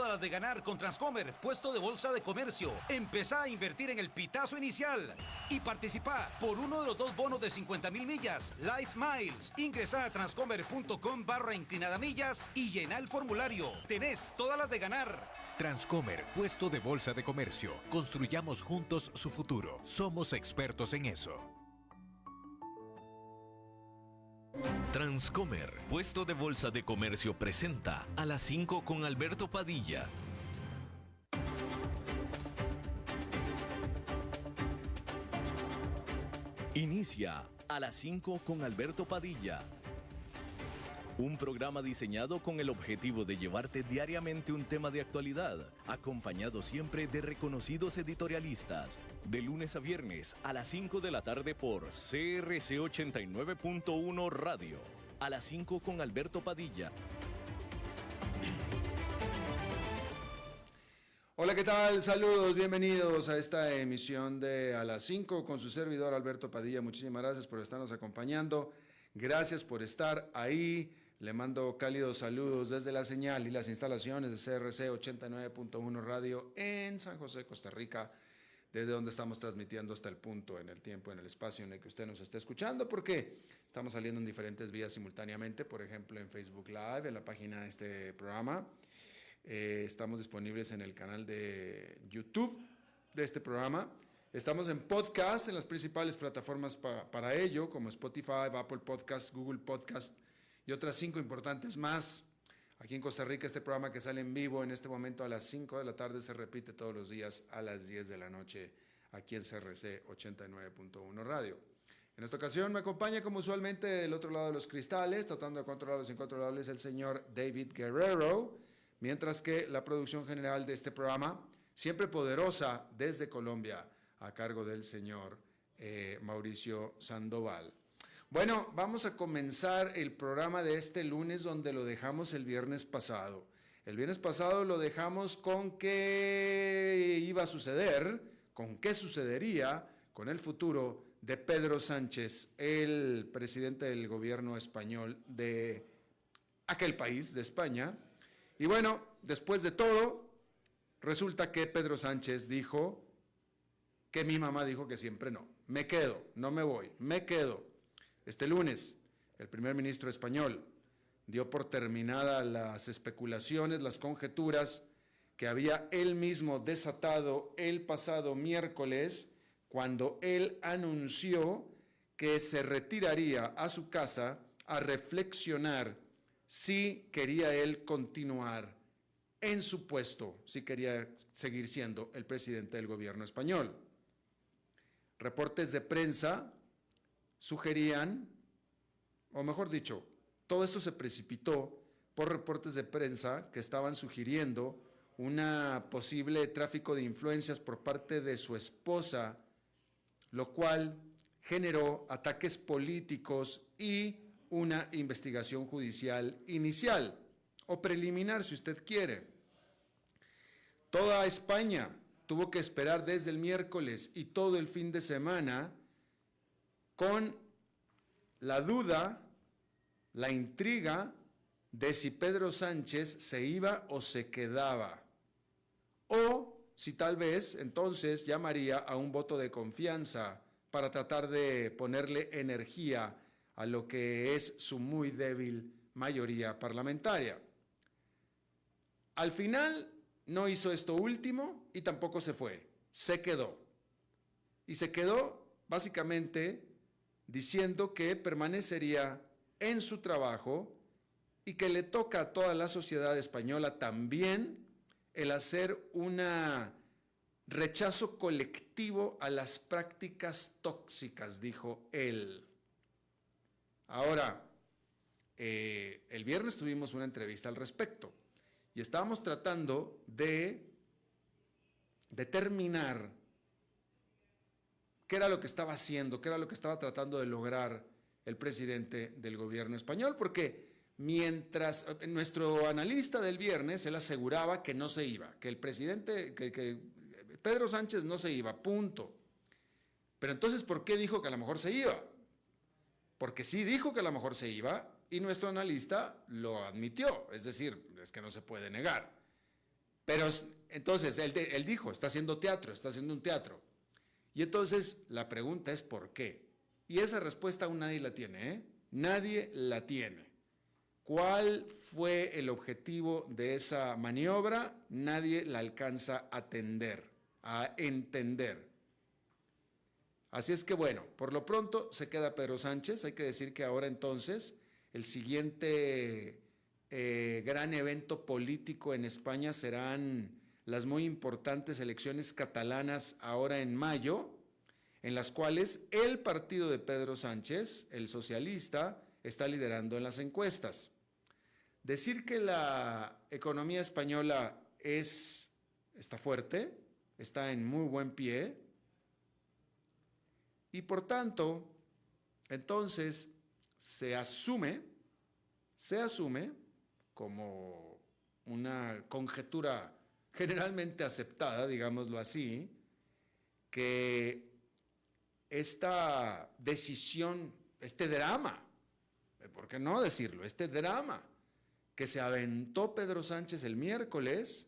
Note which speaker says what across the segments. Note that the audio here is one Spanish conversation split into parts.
Speaker 1: todas las de ganar con Transcomer, puesto de bolsa de comercio. Empezá a invertir en el pitazo inicial y participa por uno de los 2 bonos de 50,000 millas, Life Miles. Ingresá a transcomer.com/inclinadamillas y llená el formulario. Tenés todas las de ganar.
Speaker 2: Transcomer, puesto de bolsa de comercio. Construyamos juntos su futuro. Somos expertos en eso.
Speaker 3: Transcomer, puesto de bolsa de comercio, presenta A las 5 con Alberto Padilla. Inicia A las 5 con Alberto Padilla. Un programa diseñado con el objetivo de llevarte diariamente un tema de actualidad, acompañado siempre de reconocidos editorialistas. De lunes a viernes a las 5 de la tarde por CRC 89.1 Radio. A las 5 con Alberto Padilla.
Speaker 4: Hola, ¿qué tal? Saludos, bienvenidos a esta emisión de A las 5 con su servidor Alberto Padilla. Muchísimas gracias por estarnos acompañando. Gracias por estar ahí. Le mando cálidos saludos desde la señal y las instalaciones de CRC 89.1 Radio en San José, Costa Rica, desde donde estamos transmitiendo hasta el punto, en el tiempo, en el espacio en el que usted nos esté escuchando, porque estamos saliendo en diferentes vías simultáneamente, por ejemplo en Facebook Live, en la página de este programa. Estamos disponibles en el canal de YouTube de este programa. Estamos en podcast en las principales plataformas para ello, como Spotify, Apple Podcast, Google Podcast y otras 5 importantes más. Aquí en Costa Rica, este programa que sale en vivo en este momento a las 5 de la tarde se repite todos los días a las 10 de la noche aquí en CRC 89.1 Radio. En esta ocasión me acompaña como usualmente del otro lado de los cristales, tratando de controlar los incontrolables, el señor David Guerrero, mientras que la producción general de este programa, siempre poderosa desde Colombia, a cargo del señor Mauricio Sandoval. Bueno, vamos a comenzar el programa de este lunes donde lo dejamos el viernes pasado. El viernes pasado lo dejamos con qué iba a suceder, con qué sucedería con el futuro de Pedro Sánchez, el presidente del gobierno español de aquel país, de España. Y bueno, después de todo, resulta que Pedro Sánchez dijo que mi mamá dijo que siempre no. Me quedo, no me voy, me quedo. Este lunes, el primer ministro español dio por terminada las especulaciones, las conjeturas que había él mismo desatado el pasado miércoles cuando él anunció que se retiraría a su casa a reflexionar si quería él continuar en su puesto, si quería seguir siendo el presidente del gobierno español. Reportes de prensa sugerían, o mejor dicho, todo esto se precipitó por reportes de prensa que estaban sugiriendo una posible tráfico de influencias por parte de su esposa, lo cual generó ataques políticos y una investigación judicial inicial, o preliminar si usted quiere. Toda España tuvo que esperar desde el miércoles y todo el fin de semana con la duda, la intriga de si Pedro Sánchez se iba o se quedaba, o si tal vez entonces llamaría a un voto de confianza para tratar de ponerle energía a lo que es su muy débil mayoría parlamentaria. Al final no hizo esto último y tampoco se fue, se quedó. Y se quedó básicamente diciendo que permanecería en su trabajo y que le toca a toda la sociedad española también el hacer un rechazo colectivo a las prácticas tóxicas, dijo él. Ahora, el viernes tuvimos una entrevista al respecto y estábamos tratando de determinar qué era lo que estaba haciendo, qué era lo que estaba tratando de lograr el presidente del gobierno español, porque mientras nuestro analista del viernes, él aseguraba que no se iba, que el presidente, que Pedro Sánchez no se iba, punto. Pero entonces, ¿por qué dijo que a lo mejor se iba? Porque sí dijo que a lo mejor se iba y nuestro analista lo admitió, es decir, es que no se puede negar. Pero entonces él dijo, está haciendo un teatro. Y entonces la pregunta es ¿por qué? Y esa respuesta aún nadie la tiene, ¿eh? Nadie la tiene. ¿Cuál fue el objetivo de esa maniobra? Nadie la alcanza a entender. Así es que bueno, por lo pronto se queda Pedro Sánchez. Hay que decir que ahora entonces el siguiente gran evento político en España serán las muy importantes elecciones catalanas ahora en mayo, en las cuales el partido de Pedro Sánchez, el socialista, está liderando en las encuestas. Decir que la economía española está fuerte, está en muy buen pie, y por tanto, entonces se asume como una conjetura generalmente aceptada, digámoslo así, que esta decisión, este drama, ¿por qué no decirlo? Este drama que se aventó Pedro Sánchez el miércoles,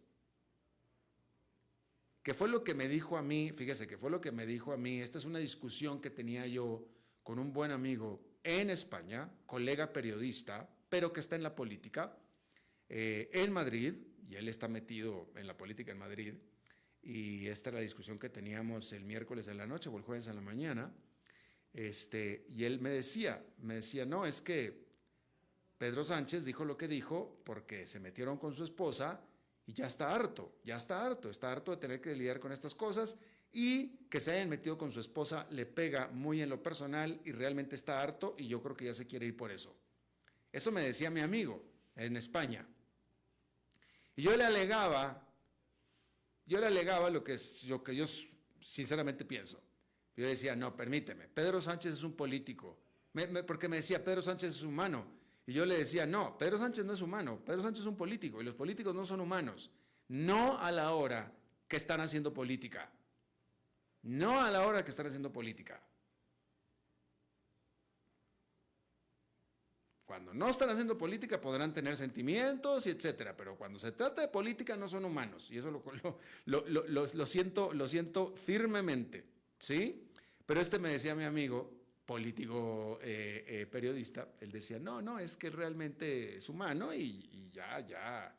Speaker 4: que fue lo que me dijo a mí, fíjese que fue lo que me dijo a mí, esta es una discusión que tenía yo con un buen amigo en España, colega periodista, pero que está en la política, en Madrid, y él está metido en la política en Madrid, y esta era la discusión que teníamos el miércoles en la noche o el jueves en la mañana, y él me decía, no, es que Pedro Sánchez dijo lo que dijo porque se metieron con su esposa y ya está harto de tener que lidiar con estas cosas, y que se hayan metido con su esposa le pega muy en lo personal y realmente está harto, y yo creo que ya se quiere ir por eso. Eso me decía mi amigo en España. Y yo le alegaba lo que yo sinceramente pienso. Yo decía, no, permíteme, Pedro Sánchez es un político. Porque me decía, Pedro Sánchez es humano. Y yo le decía, no, Pedro Sánchez no es humano, Pedro Sánchez es un político, y los políticos no son humanos. No a la hora que están haciendo política. No a la hora que están haciendo política. Cuando no están haciendo política podrán tener sentimientos y etcétera, pero cuando se trata de política no son humanos, y eso lo siento firmemente, ¿sí? Pero me decía mi amigo, político periodista, él decía, no, es que realmente es humano y ya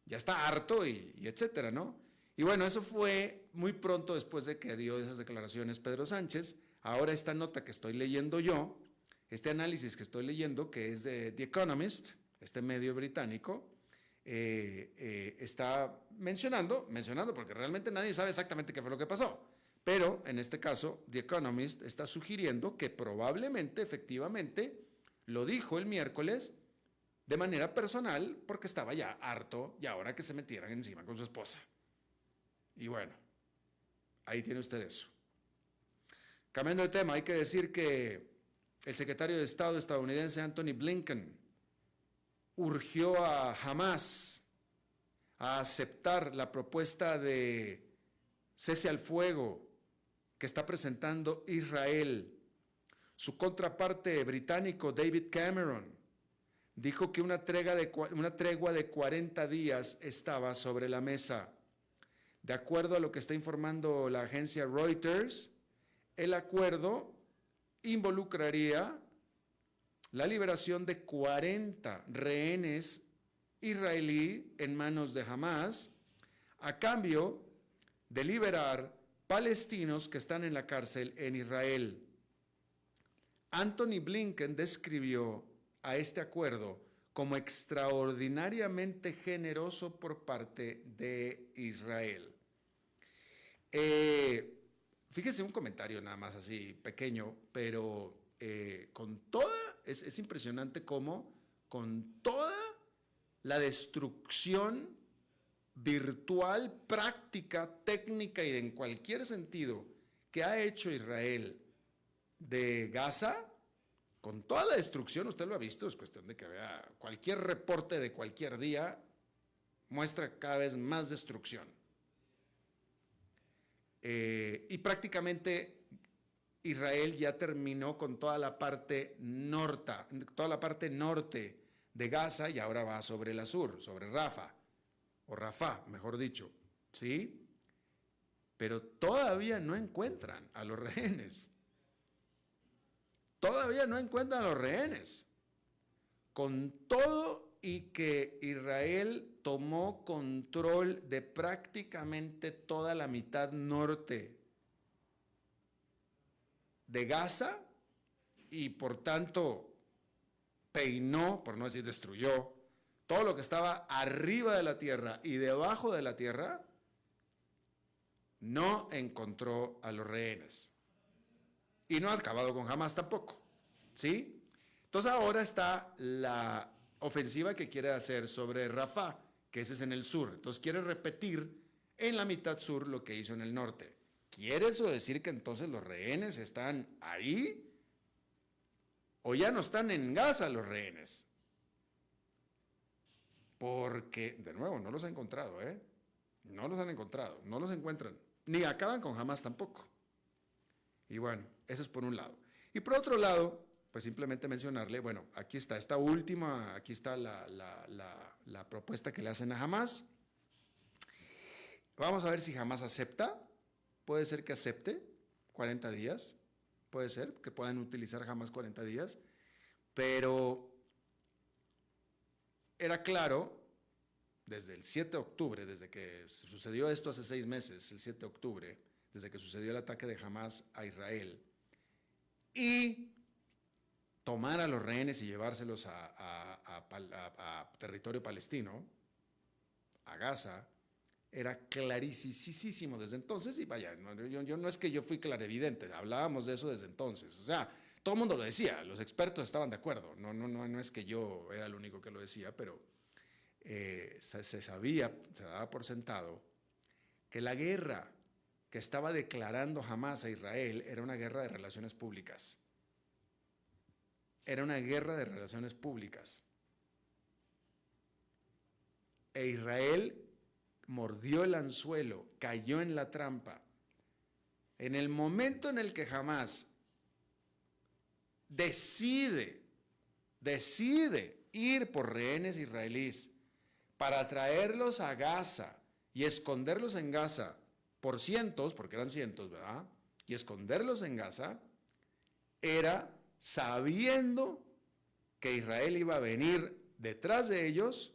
Speaker 4: está harto y etcétera, ¿no? Y bueno, eso fue muy pronto después de que dio esas declaraciones Pedro Sánchez. Ahora esta nota que estoy leyendo yo, este análisis que estoy leyendo, que es de The Economist, este medio británico, está mencionando, porque realmente nadie sabe exactamente qué fue lo que pasó, pero en este caso The Economist está sugiriendo que probablemente, efectivamente, lo dijo el miércoles de manera personal porque estaba ya harto y ahora que se metieran encima con su esposa. Y bueno, ahí tiene usted eso. Cambiando de tema, hay que decir que el secretario de Estado estadounidense Anthony Blinken urgió a Hamás a aceptar la propuesta de cese al fuego que está presentando Israel. Su contraparte británico, David Cameron, dijo que una tregua de 40 días estaba sobre la mesa. De acuerdo a lo que está informando la agencia Reuters, el acuerdo involucraría la liberación de 40 rehenes israelí en manos de Hamás, a cambio de liberar palestinos que están en la cárcel en Israel. Anthony Blinken describió a este acuerdo como extraordinariamente generoso por parte de Israel. Fíjese, un comentario nada más así pequeño, pero es impresionante cómo con toda la destrucción virtual, práctica, técnica y en cualquier sentido que ha hecho Israel de Gaza, con toda la destrucción, usted lo ha visto, es cuestión de que vea cualquier reporte de cualquier día, muestra cada vez más destrucción. Y prácticamente Israel ya terminó con toda la parte norte de Gaza y ahora va sobre la sur, sobre Rafah, o Rafah, mejor dicho, ¿sí? Pero todavía no encuentran a los rehenes. Todavía no encuentran a los rehenes. Con todo y que Israel tomó control de prácticamente toda la mitad norte de Gaza y por tanto peinó, por no decir destruyó, todo lo que estaba arriba de la tierra y debajo de la tierra, no encontró a los rehenes. Y no ha acabado con Hamas tampoco, ¿sí? Entonces ahora está la ofensiva que quiere hacer sobre Rafah, que ese es en el sur. Entonces quiere repetir en la mitad sur lo que hizo en el norte. ¿Quiere eso decir que entonces los rehenes están ahí? ¿O ya no están en Gaza los rehenes? Porque, de nuevo, no los ha encontrado, ¿eh? No los han encontrado, no los encuentran. Ni acaban con Hamas tampoco. Y bueno, eso es por un lado. Y por otro lado, pues simplemente mencionarle, bueno, aquí está esta última, aquí está la propuesta que le hacen a Hamas. Vamos a ver si Hamas acepta. Puede ser que acepte 40 días. Puede ser que puedan utilizar Hamas 40 días. Pero era claro, desde el 7 de octubre, desde que sucedió esto hace 6 meses, el 7 de octubre, desde que sucedió el ataque de Hamas a Israel, y tomar a los rehenes y llevárselos a territorio palestino, a Gaza, era clarísimo desde entonces, y vaya, yo no es que yo fui clarividente, hablábamos de eso desde entonces, o sea, todo el mundo lo decía, los expertos estaban de acuerdo, no es que yo era el único que lo decía, pero se sabía, se daba por sentado, que la guerra que estaba declarando Hamas a Israel era una guerra de relaciones públicas. Era una guerra de relaciones públicas. E Israel mordió el anzuelo, cayó en la trampa. En el momento en el que Hamas decide ir por rehenes israelíes para traerlos a Gaza y esconderlos en Gaza por cientos, porque eran cientos, ¿verdad? Y esconderlos en Gaza, era sabiendo que Israel iba a venir detrás de ellos,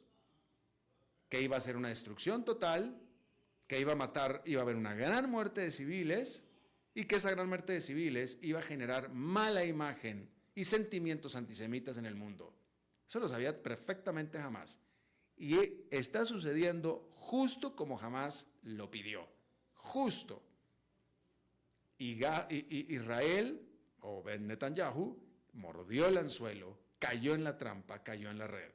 Speaker 4: que iba a ser una destrucción total, que iba a haber una gran muerte de civiles y que esa gran muerte de civiles iba a generar mala imagen y sentimientos antisemitas en el mundo. Eso lo sabía perfectamente Hamas. Y está sucediendo justo como Hamas lo pidió. Justo. Y Israel, o Ben Netanyahu, mordió el anzuelo, cayó en la trampa, cayó en la red.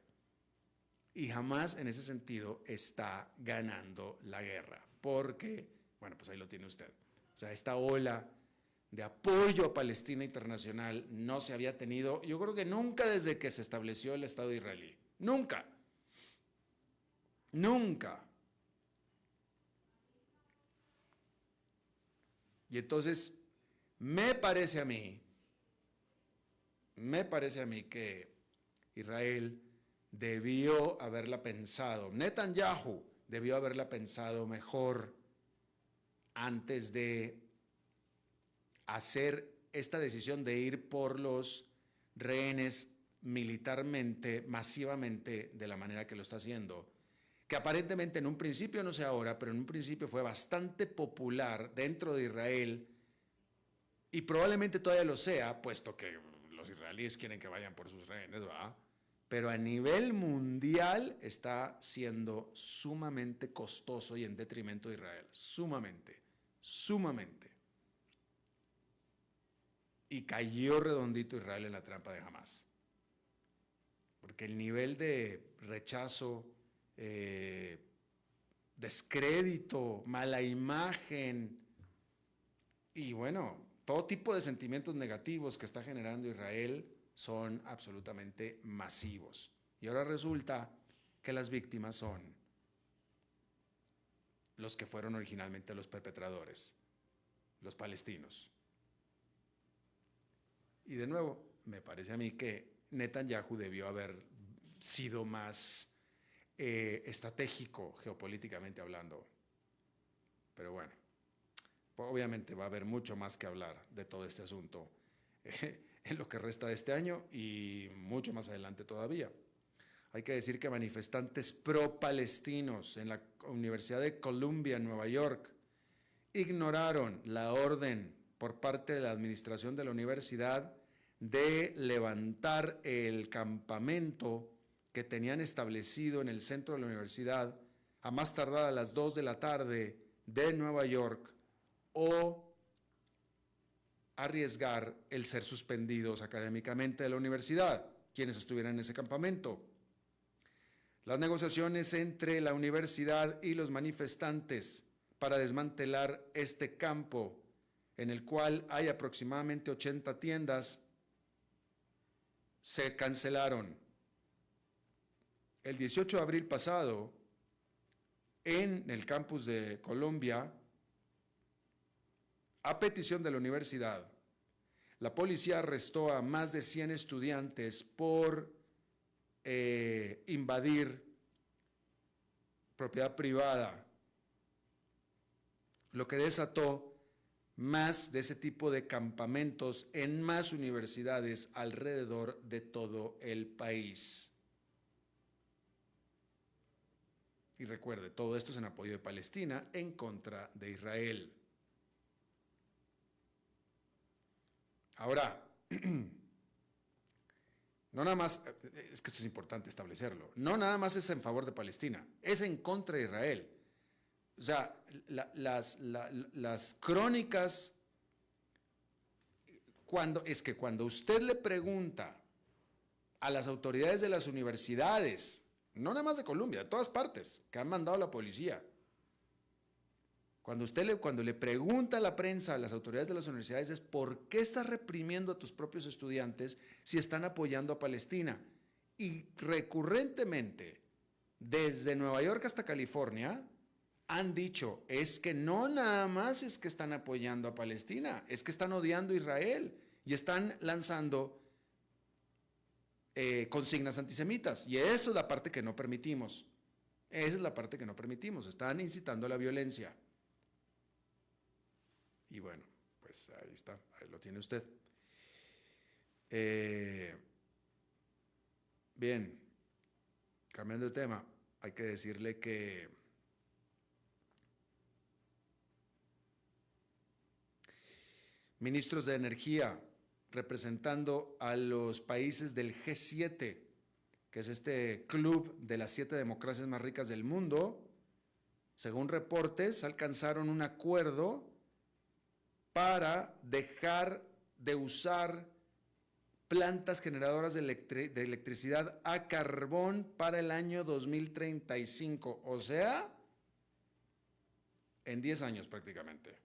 Speaker 4: Y Hamas, en ese sentido, está ganando la guerra. Porque, bueno, pues ahí lo tiene usted. O sea, esta ola de apoyo a Palestina internacional no se había tenido, yo creo que nunca desde que se estableció el Estado israelí. Nunca. Nunca. Y entonces, me parece a mí que Israel debió haberla pensado, Netanyahu debió haberla pensado mejor antes de hacer esta decisión de ir por los rehenes militarmente, masivamente, de la manera que lo está haciendo, que aparentemente en un principio, no sé ahora, pero en un principio fue bastante popular dentro de Israel y probablemente todavía lo sea, puesto que los israelíes quieren que vayan por sus rehenes, ¿va? Pero a nivel mundial está siendo sumamente costoso y en detrimento de Israel, sumamente. Y cayó redondito Israel en la trampa de Hamas. Porque el nivel de rechazo, descrédito, mala imagen y bueno, todo tipo de sentimientos negativos que está generando Israel son absolutamente masivos. Y ahora resulta que las víctimas son los que fueron originalmente los perpetradores, los palestinos. Y de nuevo, me parece a mí que Netanyahu debió haber sido más estratégico, geopolíticamente hablando. Pero bueno, obviamente va a haber mucho más que hablar de todo este asunto en lo que resta de este año y mucho más adelante todavía. Hay que decir que manifestantes pro-palestinos en la Universidad de Columbia, en Nueva York, ignoraron la orden por parte de la administración de la universidad de levantar el campamento que tenían establecido en el centro de la universidad a más tardar a las 2 de la tarde de Nueva York o arriesgar el ser suspendidos académicamente de la universidad, quienes estuvieran en ese campamento. Las negociaciones entre la universidad y los manifestantes para desmantelar este campo, en el cual hay aproximadamente 80 tiendas, se cancelaron. El 18 de abril pasado, en el campus de Columbia, a petición de la universidad, la policía arrestó a más de 100 estudiantes por invadir propiedad privada, lo que desató más de ese tipo de campamentos en más universidades alrededor de todo el país. Y recuerde, todo esto es en apoyo de Palestina en contra de Israel. Ahora, no nada más, es que esto es importante establecerlo, no nada más es en favor de Palestina, es en contra de Israel. O sea, las crónicas, cuando usted le pregunta a las autoridades de las universidades, no nada más de Columbia, de todas partes, que han mandado la policía, cuando le pregunta a la prensa, a las autoridades de las universidades, es ¿por qué estás reprimiendo a tus propios estudiantes si están apoyando a Palestina? Y recurrentemente, desde Nueva York hasta California, han dicho, es que no nada más es que están apoyando a Palestina, es que están odiando a Israel y están lanzando consignas antisemitas. Y eso es la parte que no permitimos. Esa es la parte que no permitimos. Están incitando a la violencia. Y bueno, pues ahí está, ahí lo tiene usted. Bien, cambiando de tema, hay que decirle que ministros de energía representando a los países del G7, que es este club de las 7 democracias más ricas del mundo, según reportes, alcanzaron un acuerdo para dejar de usar plantas generadoras de electricidad a carbón para el año 2035, o sea, en 10 años prácticamente.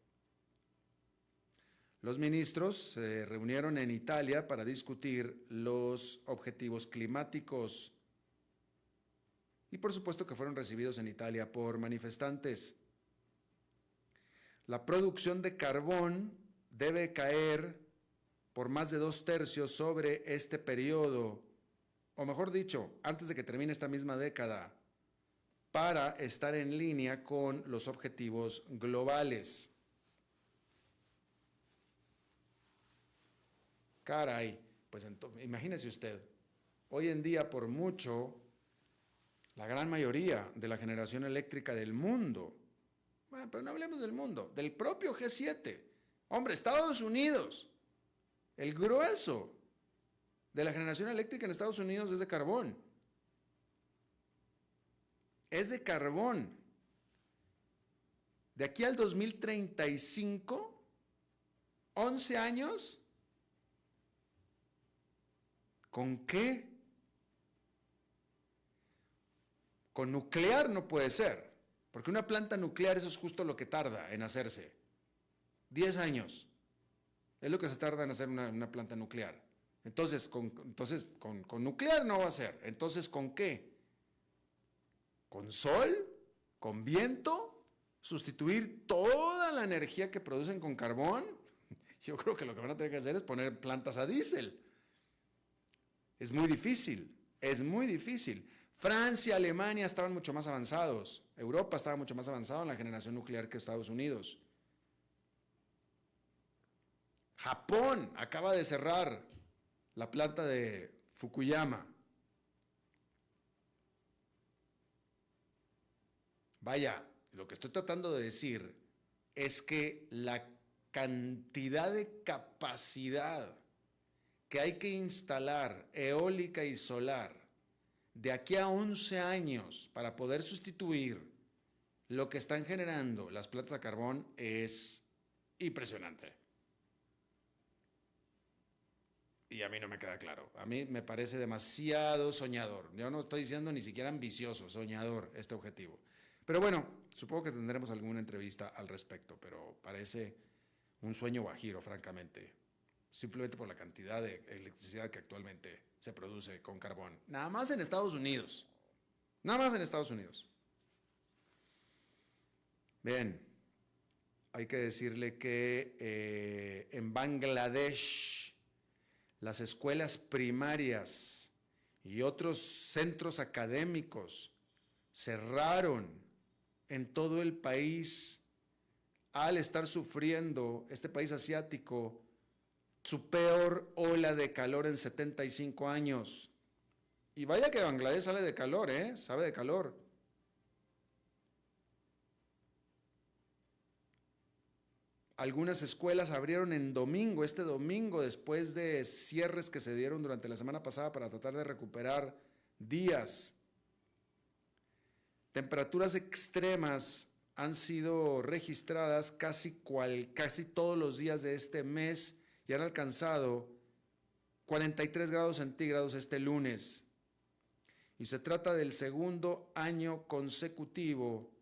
Speaker 4: Los ministros se reunieron en Italia para discutir los objetivos climáticos y por supuesto que fueron recibidos en Italia por manifestantes. La producción de carbón debe caer por más de 2/3 sobre este periodo, o mejor dicho, antes de que termine esta misma década, para estar en línea con los objetivos globales. Caray, pues imagínese usted, hoy en día por mucho, la gran mayoría de la generación eléctrica del mundo, bueno, pero no hablemos del mundo, del propio G7, hombre, Estados Unidos, el grueso de la generación eléctrica en Estados Unidos es de carbón. Es de carbón. De aquí al 2035, 11 años, ¿con qué? Con nuclear no puede ser, porque una planta nuclear eso es justo lo que tarda en hacerse. 10 años es lo que se tarda en hacer una planta nuclear. Entonces, con nuclear no va a ser. Entonces, ¿con qué? ¿Con sol? ¿Con viento? ¿Sustituir toda la energía que producen con carbón? Yo creo que lo que van a tener que hacer es poner plantas a diésel. Es muy difícil, es muy difícil. Francia, Alemania estaban mucho más avanzados. Europa estaba mucho más avanzado en la generación nuclear que Estados Unidos. Japón acaba de cerrar la planta de Fukuyama. Vaya, lo que estoy tratando de decir es que la cantidad de capacidad que hay que instalar eólica y solar de aquí a 11 años para poder sustituir lo que están generando las plantas de carbón es impresionante. Y a mí no me queda claro. A mí me parece demasiado soñador. Yo no estoy diciendo ni siquiera ambicioso, soñador este objetivo. Pero bueno, supongo que tendremos alguna entrevista al respecto, pero parece un sueño guajiro, francamente. Simplemente por la cantidad de electricidad que actualmente se produce con carbón. Nada más en Estados Unidos. Nada más en Estados Unidos. Bien, hay que decirle que en Bangladesh las escuelas primarias y otros centros académicos cerraron en todo el país al estar sufriendo este país asiático su peor ola de calor en 75 años. Y vaya que Bangladesh sale de calor, sabe de calor. Algunas escuelas abrieron en domingo, este domingo, después de cierres que se dieron durante la semana pasada para tratar de recuperar días. Temperaturas extremas han sido registradas casi todos los días de este mes y han alcanzado 43 grados centígrados este lunes. Y se trata del segundo año consecutivo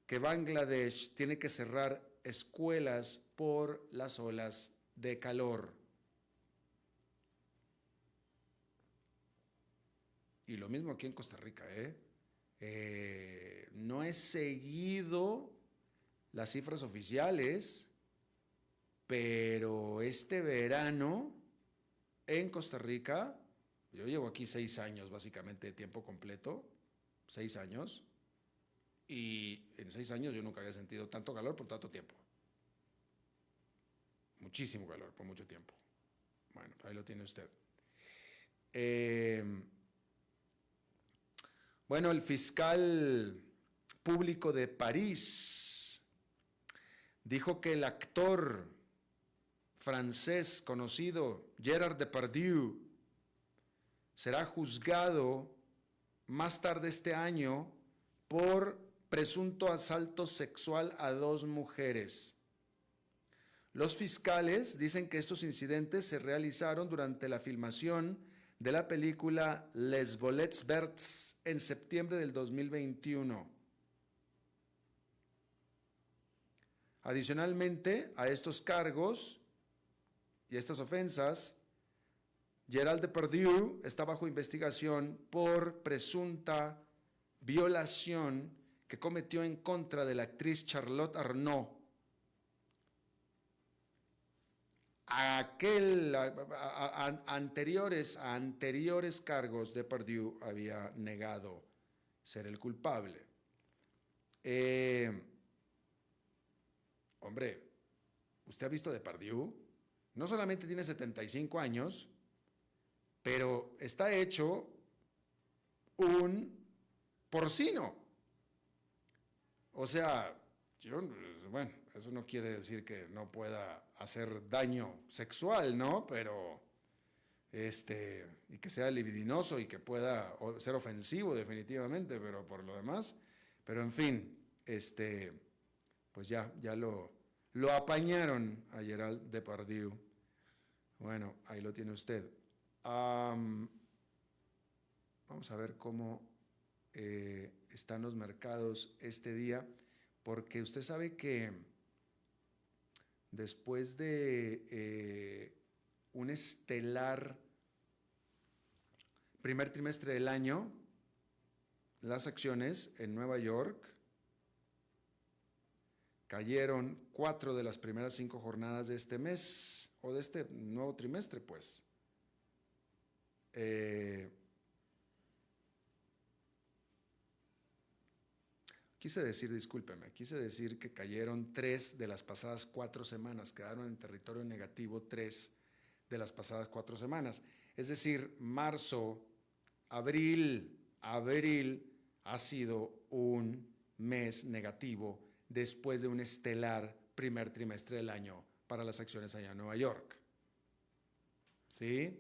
Speaker 4: que Bangladesh tiene que cerrar escuelas por las olas de calor. Y lo mismo aquí en Costa Rica, no he seguido las cifras oficiales, pero este verano en Costa Rica, yo llevo aquí 6 años básicamente de tiempo completo, 6 años, y en 6 años yo nunca había sentido tanto calor por tanto tiempo. Muchísimo calor por mucho tiempo. Bueno, ahí lo tiene usted. Bueno, el fiscal público de París dijo que el actor francés conocido Gérard Depardieu será juzgado más tarde este año por presunto asalto sexual a 2 mujeres. Los fiscales dicen que estos incidentes se realizaron durante la filmación de la película Les Volets Verts en septiembre del 2021. Adicionalmente a estos cargos y estas ofensas, Gérald Depardieu está bajo investigación por presunta violación que cometió en contra de la actriz Charlotte Arnault. Anteriores cargos, Depardieu había negado ser el culpable. Hombre, ¿usted ha visto a Depardieu? No solamente tiene 75 años, pero está hecho un porcino. O sea, bueno, eso no quiere decir que no pueda hacer daño sexual, ¿no? Pero, y que sea libidinoso y que pueda ser ofensivo definitivamente, pero por lo demás, pero en fin, pues ya lo apañaron a Gérald Depardieu. Bueno, ahí lo tiene usted. Vamos a ver cómo están los mercados este día, porque usted sabe que después de un estelar primer trimestre del año, las acciones en Nueva York cayeron 4 de las primeras 5 jornadas de este mes, o de este nuevo trimestre, pues. quise decir que cayeron 3 de las pasadas 4 semanas, quedaron en territorio negativo 3 de las pasadas 4 semanas. Es decir, marzo, abril ha sido un mes negativo después de un estelar primer trimestre del año para las acciones allá en Nueva York. ¿Sí?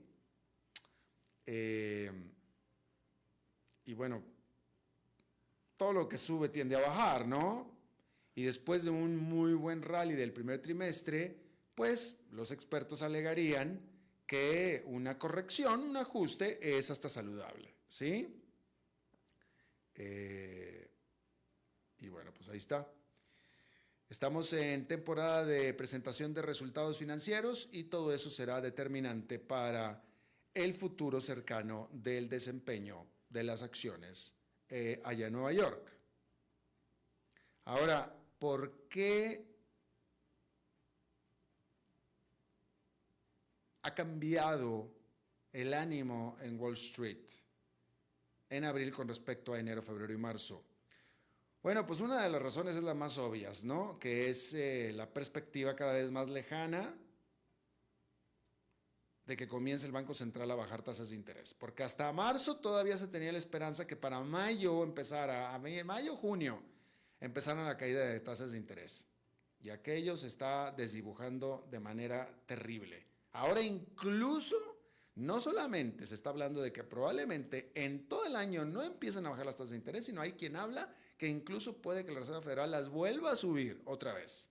Speaker 4: Y bueno, todo lo que sube tiende a bajar, ¿no? Y después de un muy buen rally del primer trimestre, pues los expertos alegarían que una corrección, un ajuste es hasta saludable, ¿sí? Y bueno, pues ahí está. Estamos en temporada de presentación de resultados financieros y todo eso será determinante para el futuro cercano del desempeño de las acciones allá en Nueva York. Ahora, ¿por qué ha cambiado el ánimo en Wall Street en abril con respecto a enero, febrero y marzo? Bueno, pues una de las razones es la más obvias, ¿no? Que es la perspectiva cada vez más lejana de que comience el Banco Central a bajar tasas de interés. Porque hasta marzo todavía se tenía la esperanza que para mayo empezara, junio, empezaran la caída de tasas de interés. Y aquello se está desdibujando de manera terrible. Ahora incluso, no solamente se está hablando de que probablemente en todo el año no empiecen a bajar las tasas de interés, sino hay quien habla que incluso puede que la Reserva Federal las vuelva a subir otra vez.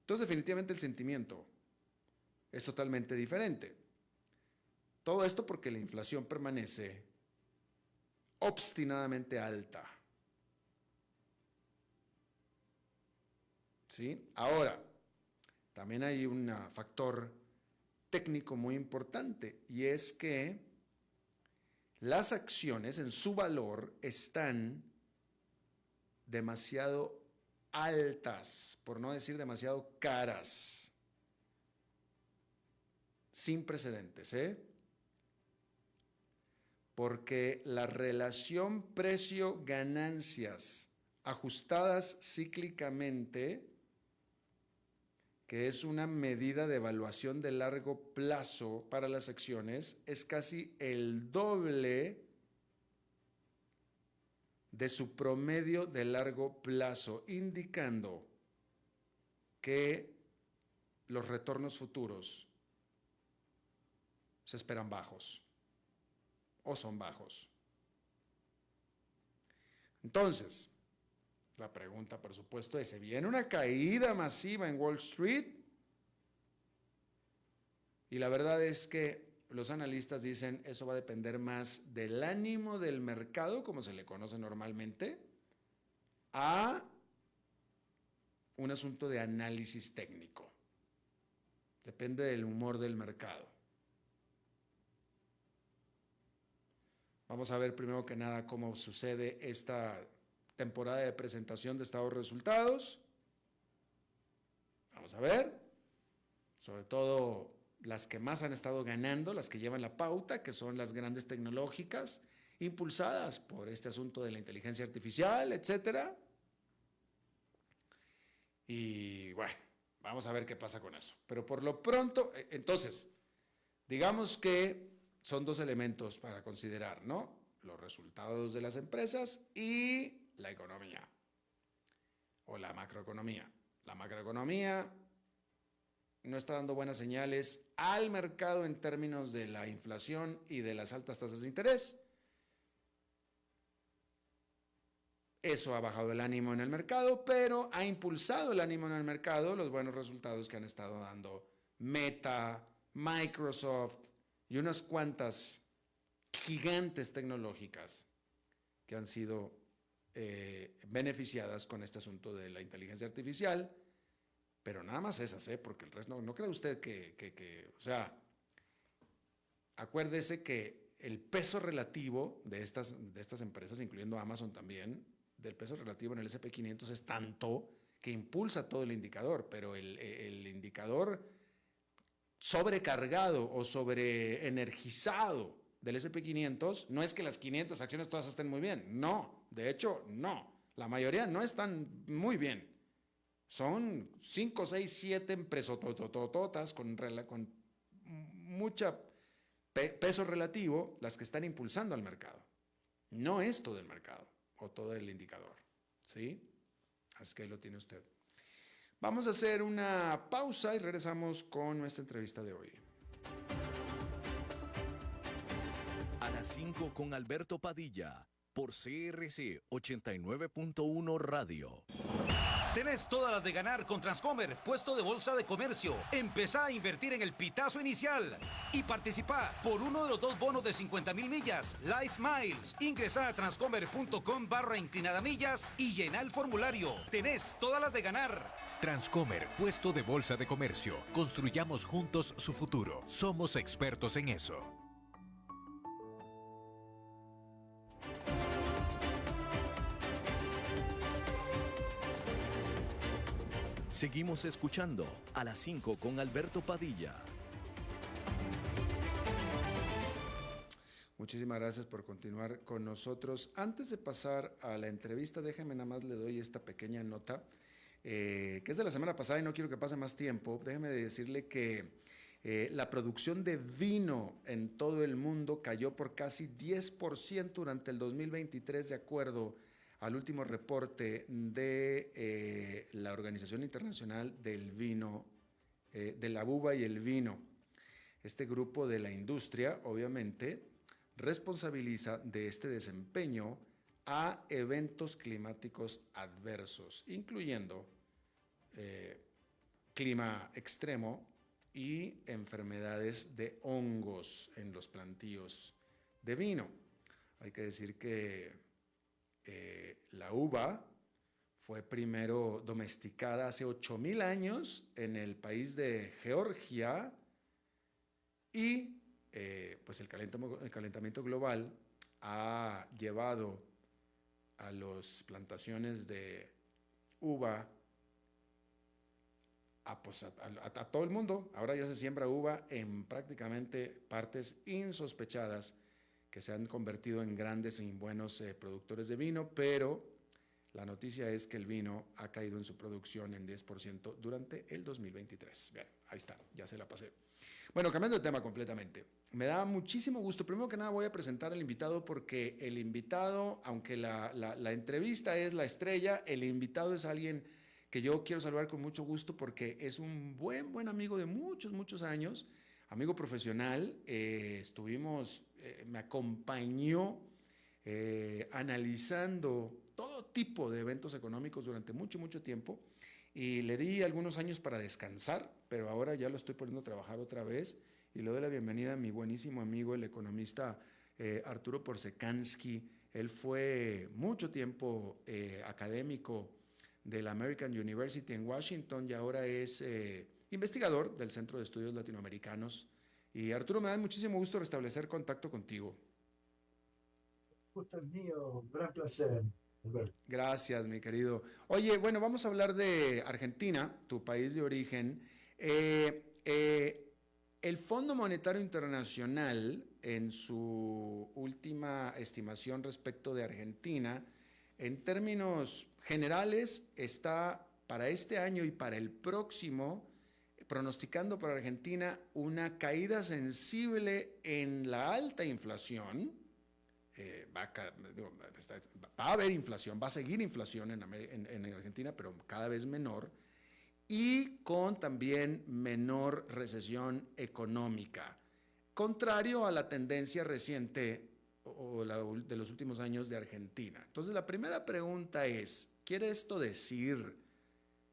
Speaker 4: Entonces, definitivamente el sentimiento es totalmente diferente. Todo esto porque la inflación permanece obstinadamente alta. ¿Sí? Ahora, también hay un factor técnico muy importante y es que las acciones en su valor están demasiado altas, por no decir demasiado caras, sin precedentes, porque la relación precio-ganancias ajustadas cíclicamente, que es una medida de evaluación de largo plazo para las acciones, es casi el doble de su promedio de largo plazo, indicando que los retornos futuros se esperan bajos o son bajos. Entonces, la pregunta, por supuesto, es: ¿se viene una caída masiva en Wall Street? Y la verdad es que los analistas dicen eso va a depender más del ánimo del mercado, como se le conoce normalmente, a un asunto de análisis técnico. Depende del humor del mercado. Vamos a ver primero que nada cómo sucede esta temporada de presentación de estados de resultados. Vamos a ver, sobre todo las que más han estado ganando, las que llevan la pauta, que son las grandes tecnológicas, impulsadas por este asunto de la inteligencia artificial, etcétera. Y bueno, vamos a ver qué pasa con eso. Pero por lo pronto, entonces, digamos que son dos elementos para considerar, ¿no? Los resultados de las empresas y la economía o la macroeconomía. La macroeconomía no está dando buenas señales al mercado en términos de la inflación y de las altas tasas de interés. Eso ha bajado el ánimo en el mercado, pero ha impulsado el ánimo en el mercado los buenos resultados que han estado dando Meta, Microsoft y unas cuantas gigantes tecnológicas que han sido beneficiadas con este asunto de la inteligencia artificial, pero nada más esas, porque el resto, no cree usted o sea, acuérdese que el peso relativo de estas empresas, incluyendo Amazon también, del peso relativo en el S&P 500 es tanto que impulsa todo el indicador, pero el indicador sobrecargado o sobreenergizado del S&P 500 no es que las 500 acciones todas estén muy bien, no, de hecho no, La mayoría no están muy bien. Son 5, 6, 7 empresototototas con mucho peso relativo las que están impulsando al mercado. No es todo el mercado o todo el indicador, ¿sí? Así que ahí lo tiene usted. Vamos a hacer una pausa y regresamos con nuestra entrevista de hoy.
Speaker 3: A las 5 con Alberto Padilla, por CRC 89.1 Radio.
Speaker 1: Tenés todas las de ganar con Transcomer, puesto de bolsa de comercio. Empezá a invertir en el pitazo inicial y participá por uno de los 2 bonos de 50,000 millas, Life Miles. Ingresá a transcomer.com/inclinada-millas y llená el formulario. Tenés todas las de ganar.
Speaker 2: Transcomer, puesto de bolsa de comercio. Construyamos juntos su futuro. Somos expertos en eso.
Speaker 3: Seguimos escuchando a las 5 con Alberto Padilla.
Speaker 4: Muchísimas gracias por continuar con nosotros. Antes de pasar a la entrevista, déjeme nada más le doy esta pequeña nota, que es de la semana pasada y no quiero que pase más tiempo. Déjeme decirle que la producción de vino en todo el mundo cayó por casi 10% durante el 2023, de acuerdo al último reporte de la Organización Internacional del Vino, de la uva y el vino. Este grupo de la industria, obviamente, responsabiliza de este desempeño a eventos climáticos adversos, incluyendo clima extremo y enfermedades de hongos en los plantíos de vino. Hay que decir que la uva fue primero domesticada hace 8,000 años en el país de Georgia y pues el calentamiento global ha llevado a las plantaciones de uva a todo el mundo. Ahora ya se siembra uva en prácticamente partes insospechadas que se han convertido en grandes y buenos productores de vino, pero la noticia es que el vino ha caído en su producción en 10% durante el 2023. Bien, ahí está, ya se la pasé. Bueno, cambiando de tema completamente. Me da muchísimo gusto. Primero que nada voy a presentar al invitado porque el invitado, aunque la entrevista es la estrella, el invitado es alguien que yo quiero saludar con mucho gusto porque es un buen amigo de muchos años, amigo profesional. Me acompañó analizando todo tipo de eventos económicos durante mucho tiempo y le di algunos años para descansar, pero ahora ya lo estoy poniendo a trabajar otra vez y le doy la bienvenida a mi buenísimo amigo, el economista Arturo Porzecanski. Él fue mucho tiempo académico de la American University en Washington y ahora es investigador del Centro de Estudios Latinoamericanos. Y Arturo, me da muchísimo gusto restablecer contacto contigo.
Speaker 5: Gusto es mío, gran placer, Alberto.
Speaker 4: Gracias, mi querido. Oye, bueno, vamos a hablar de Argentina, tu país de origen. El Fondo Monetario Internacional, en su última estimación respecto de Argentina, en términos generales, está para este año y para el próximo pronosticando para Argentina una caída sensible en la alta inflación. Va a haber inflación, va a seguir inflación en Argentina, pero cada vez menor, y con también menor recesión económica, contrario a la tendencia reciente de los últimos años de Argentina. Entonces, la primera pregunta es, ¿quiere esto decir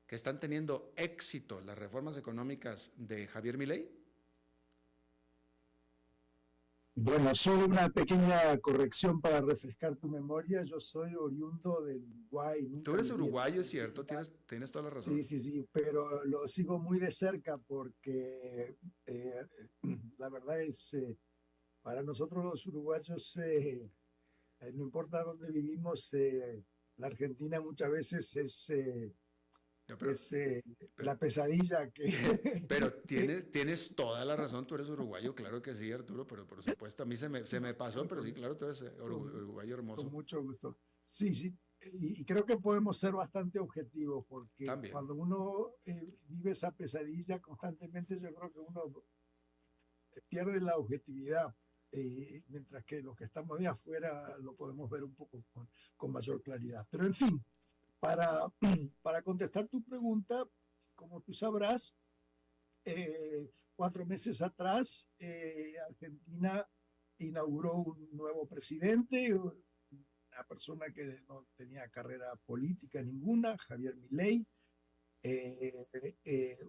Speaker 4: que están teniendo éxito las reformas económicas de Javier Milei?
Speaker 5: Bueno, solo una pequeña corrección para refrescar tu memoria. Yo soy oriundo del Uruguay.
Speaker 4: Tú eres uruguayo, es cierto, tienes toda la razón.
Speaker 5: Sí, pero lo sigo muy de cerca porque la verdad es, para nosotros los uruguayos, no importa dónde vivimos, la Argentina muchas veces es la pesadilla que...
Speaker 4: Pero tienes toda la razón, tú eres uruguayo, claro que sí, Arturo, pero por supuesto a mí se me pasó, pero sí, claro, tú eres uruguayo hermoso.
Speaker 5: Con mucho gusto. Sí, y creo que podemos ser bastante objetivos, porque
Speaker 4: También.
Speaker 5: cuando uno vive esa pesadilla constantemente, yo creo que uno pierde la objetividad, mientras que los que estamos de afuera lo podemos ver un poco con mayor claridad. Pero en fin, para, para contestar tu pregunta, como tú sabrás, 4 meses atrás, Argentina inauguró un nuevo presidente, una persona que no tenía carrera política ninguna, Javier Milei,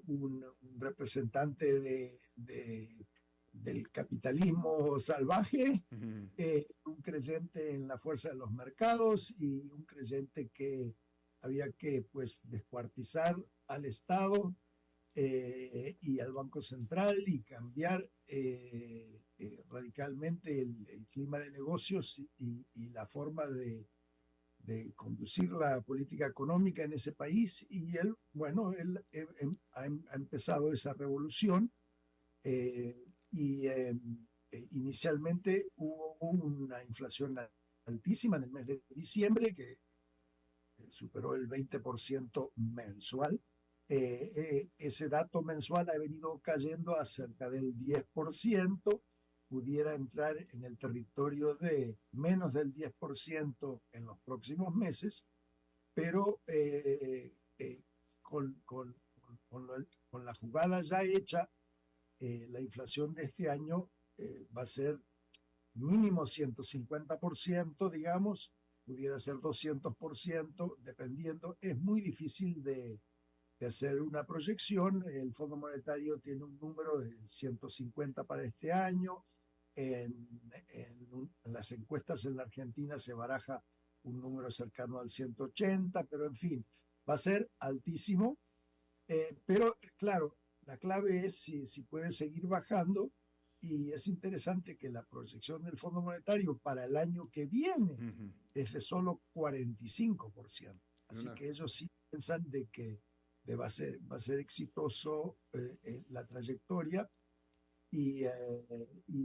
Speaker 5: un representante del capitalismo salvaje, un creyente en la fuerza de los mercados y un creyente que había que, pues, descuartizar al Estado y al Banco Central y cambiar radicalmente el clima de negocios y la forma de conducir la política económica en ese país. Y él, bueno, él ha empezado esa revolución, y inicialmente hubo una inflación altísima en el mes de diciembre que superó el 20% mensual. Ese dato mensual ha venido cayendo a cerca del 10%, pudiera entrar en el territorio de menos del 10% en los próximos meses, pero con la jugada ya hecha, la inflación de este año va a ser mínimo 150%, digamos, pudiera ser 200%, dependiendo. Es muy difícil de hacer una proyección. El Fondo Monetario tiene un número de 150 para este año. En las encuestas en la Argentina se baraja un número cercano al 180, pero en fin, va a ser altísimo. Pero claro, la clave es si puede seguir bajando, y es interesante que la proyección del Fondo Monetario para el año que viene es de solo 45%. Así que ellos sí piensan de que va a ser exitoso la trayectoria, y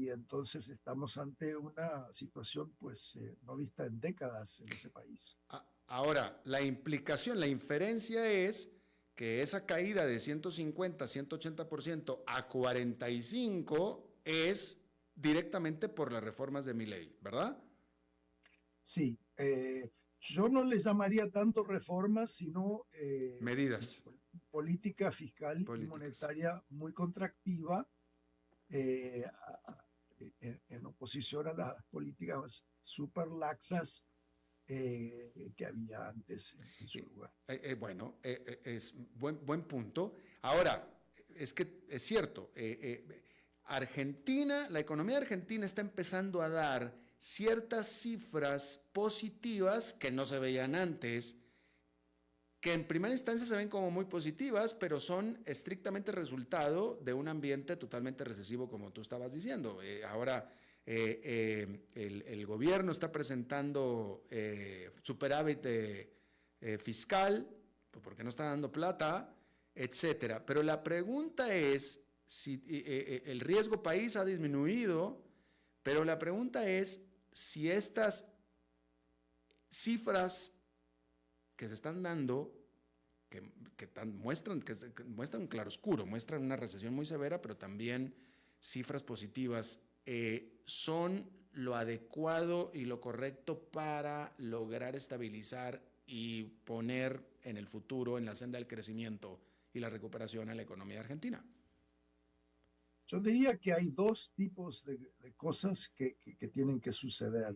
Speaker 5: entonces estamos ante una situación, pues, no vista en décadas en ese país.
Speaker 4: Ahora, la implicación, la inferencia es que esa caída de 150, 180% a 45% es directamente por las reformas de Milei, ¿verdad?
Speaker 5: Sí, yo no les llamaría tanto reformas, sino
Speaker 4: medidas.
Speaker 5: Política fiscal y monetaria muy contractiva, en oposición a las políticas súper laxas que había antes en su lugar.
Speaker 4: Bueno, es buen punto. Ahora, es que es cierto, Argentina, la economía argentina está empezando a dar ciertas cifras positivas que no se veían antes, que en primera instancia se ven como muy positivas, pero son estrictamente resultado de un ambiente totalmente recesivo, como tú estabas diciendo. Ahora el gobierno está presentando superávit fiscal, porque no está dando plata, etcétera. Pero la pregunta es si el riesgo país ha disminuido, pero la pregunta es si estas cifras que se están dando, que muestran un claroscuro, muestran una recesión muy severa, pero también cifras positivas, son lo adecuado y lo correcto para lograr estabilizar y poner en el futuro en la senda del crecimiento y la recuperación a la economía argentina.
Speaker 5: Yo diría que hay dos tipos de cosas que tienen que suceder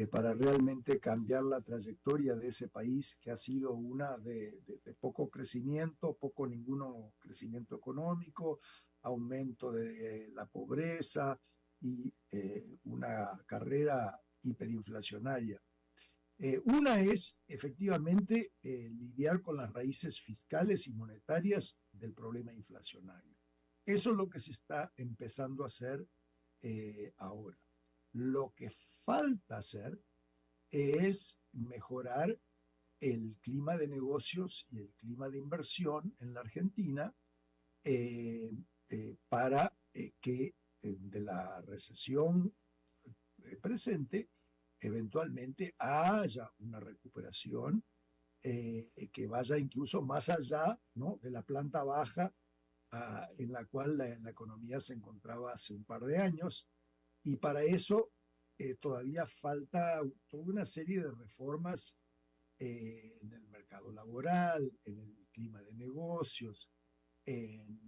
Speaker 5: para realmente cambiar la trayectoria de ese país, que ha sido una de poco crecimiento, poco ninguno crecimiento económico, aumento de la pobreza y una carrera hiperinflacionaria. Una es efectivamente lidiar con las raíces fiscales y monetarias del problema inflacionario. Eso es lo que se está empezando a hacer ahora. Lo que falta hacer es mejorar el clima de negocios y el clima de inversión en la Argentina, para que de la recesión presente eventualmente haya una recuperación que vaya incluso más allá, ¿no?, de la planta baja en la cual la economía se encontraba hace un par de años. Y para eso todavía falta toda una serie de reformas en el mercado laboral, en el clima de negocios, en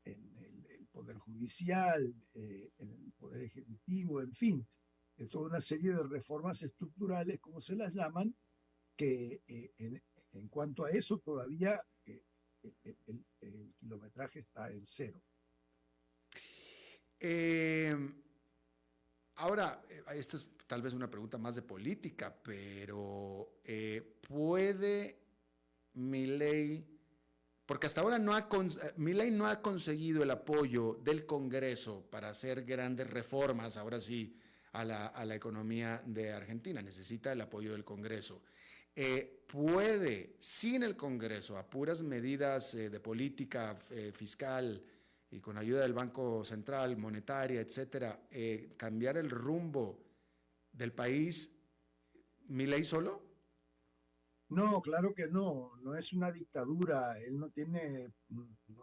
Speaker 5: el Poder Judicial, en el Poder Ejecutivo, en fin, toda una serie de reformas estructurales, como se las llaman, que en cuanto a eso todavía el kilometraje está en cero.
Speaker 4: Ahora, esta es tal vez una pregunta más de política, pero ¿puede Milei, porque hasta ahora Milei no ha conseguido el apoyo del Congreso para hacer grandes reformas, ahora sí, a la economía de Argentina, necesita el apoyo del Congreso. ¿Puede, sin el Congreso, a puras medidas de política fiscal y con ayuda del Banco Central, monetaria, etcétera, cambiar el rumbo del país Milei solo?
Speaker 5: No, claro que no, no es una dictadura, él no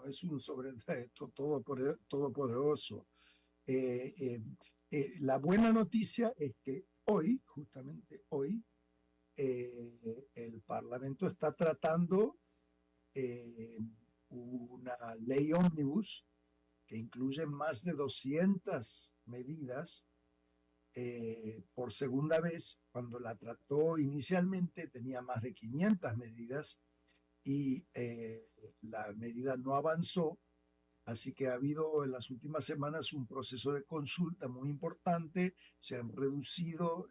Speaker 5: es un todopoderoso. La buena noticia es que hoy, justamente hoy, el Parlamento está tratando una ley ómnibus que incluye más de 200 medidas. Por segunda vez, cuando la trató inicialmente tenía más de 500 medidas y la medida no avanzó, así que ha habido en las últimas semanas un proceso de consulta muy importante, se han reducido,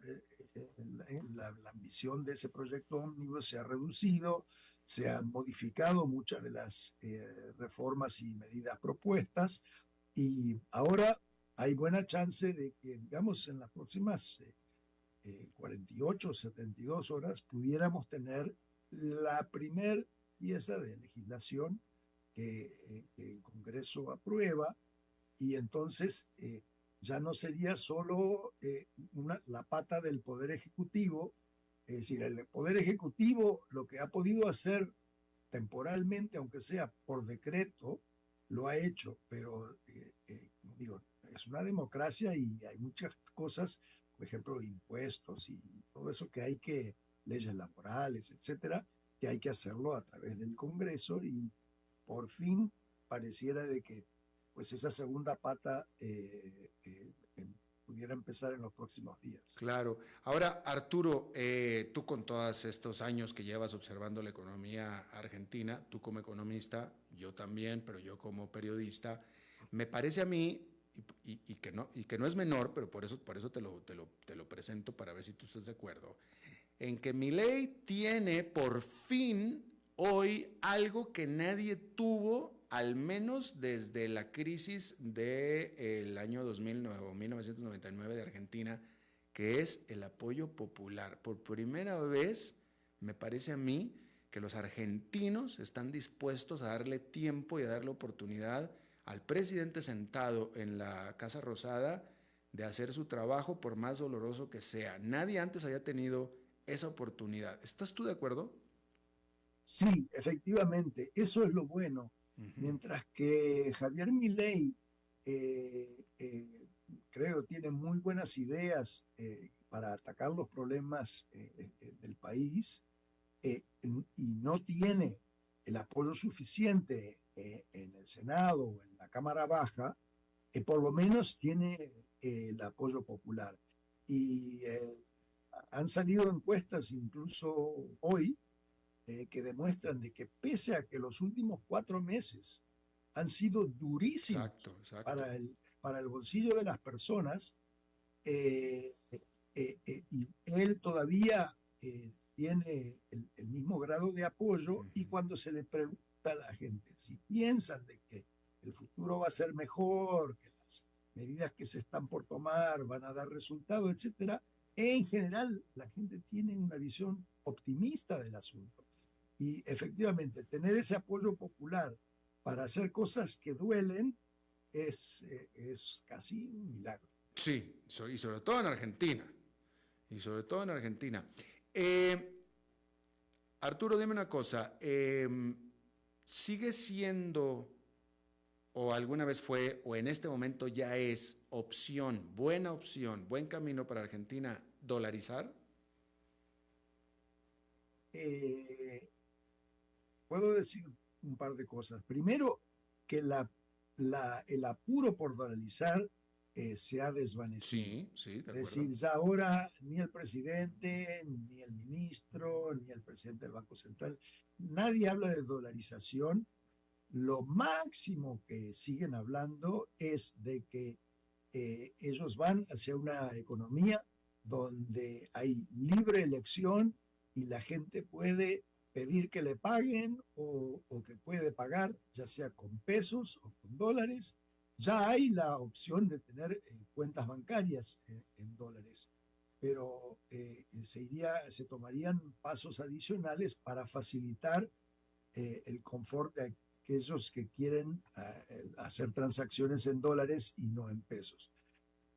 Speaker 5: la ambición de ese proyecto ómnibus se ha reducido, se han modificado muchas de las reformas y medidas propuestas, y ahora hay buena chance de que, digamos, en las próximas 48 o 72 horas pudiéramos tener la primer pieza de legislación que el Congreso aprueba, y entonces ya no sería solo la pata del Poder Ejecutivo. Es decir, el Poder Ejecutivo lo que ha podido hacer temporalmente, aunque sea por decreto, lo ha hecho, pero digo, es una democracia y hay muchas cosas, por ejemplo, impuestos y todo eso leyes laborales, etcétera, que hay que hacerlo a través del Congreso, y por fin pareciera de que pues esa segunda pata pudiera empezar en los próximos días.
Speaker 4: Claro. Ahora, Arturo, tú con todos estos años que llevas observando la economía argentina, tú como economista, yo también, pero yo como periodista, me parece a mí, y que no es menor, pero por eso te lo presento para ver si tú estás de acuerdo, en que Milei tiene por fin hoy algo que nadie tuvo, al menos desde la crisis del año 2009 o 1999 de Argentina, que es el apoyo popular. Por primera vez, me parece a mí que los argentinos están dispuestos a darle tiempo y a darle oportunidad al presidente sentado en la Casa Rosada de hacer su trabajo, por más doloroso que sea. Nadie antes había tenido esa oportunidad. ¿Estás tú de acuerdo?
Speaker 5: Sí, efectivamente, eso es lo bueno. Mientras que Javier Milei, creo, tiene muy buenas ideas para atacar los problemas del país, y no tiene el apoyo suficiente en el Senado o en la Cámara Baja, por lo menos tiene el apoyo popular. Y han salido encuestas incluso hoy que demuestran de que pese a que los últimos 4 meses han sido durísimos para el bolsillo de las personas, y él todavía tiene el mismo grado de apoyo, y cuando se le pregunta a la gente si piensan de que el futuro va a ser mejor, que las medidas que se están por tomar van a dar resultado, etcétera, en general la gente tiene una visión optimista del asunto. Y efectivamente, tener ese apoyo popular para hacer cosas que duelen es casi un milagro.
Speaker 4: Sí, y sobre todo en Argentina. Y sobre todo en Argentina. Arturo, dime una cosa. ¿Sigue siendo, o alguna vez fue, o en este momento ya es buena opción, buen camino para Argentina, dolarizar?
Speaker 5: Puedo decir un par de cosas. Primero, que el apuro por dolarizar se ha desvanecido.
Speaker 4: Sí, de
Speaker 5: Es
Speaker 4: acuerdo.
Speaker 5: decir, ya ahora ni el presidente, ni el ministro, ni el presidente del Banco Central, nadie habla de dolarización. Lo máximo que siguen hablando es de que ellos van hacia una economía donde hay libre elección y la gente puede pedir que le paguen o que puede pagar, ya sea con pesos o con dólares. Ya hay la opción de tener cuentas bancarias en dólares, pero se tomarían pasos adicionales para facilitar el confort de aquellos que quieren hacer transacciones en dólares y no en pesos.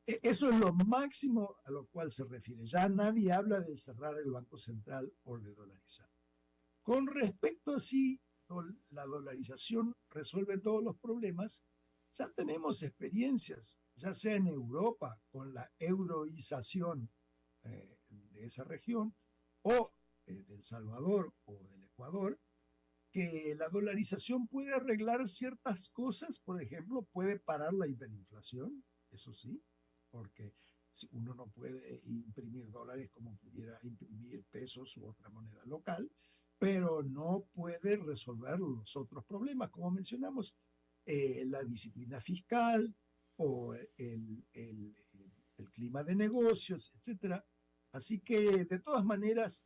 Speaker 5: Eso es lo máximo a lo cual se refiere. Ya nadie habla de cerrar el Banco Central o de dolarizar. Con respecto a si la dolarización resuelve todos los problemas, ya tenemos experiencias, ya sea en Europa con la euroización de esa región, o de El Salvador o del Ecuador, que la dolarización puede arreglar ciertas cosas. Por ejemplo, puede parar la hiperinflación, eso sí, porque uno no puede imprimir dólares como pudiera imprimir pesos u otra moneda local, pero no puede resolver los otros problemas, como mencionamos, la disciplina fiscal o el clima de negocios, etcétera. Así que, de todas maneras,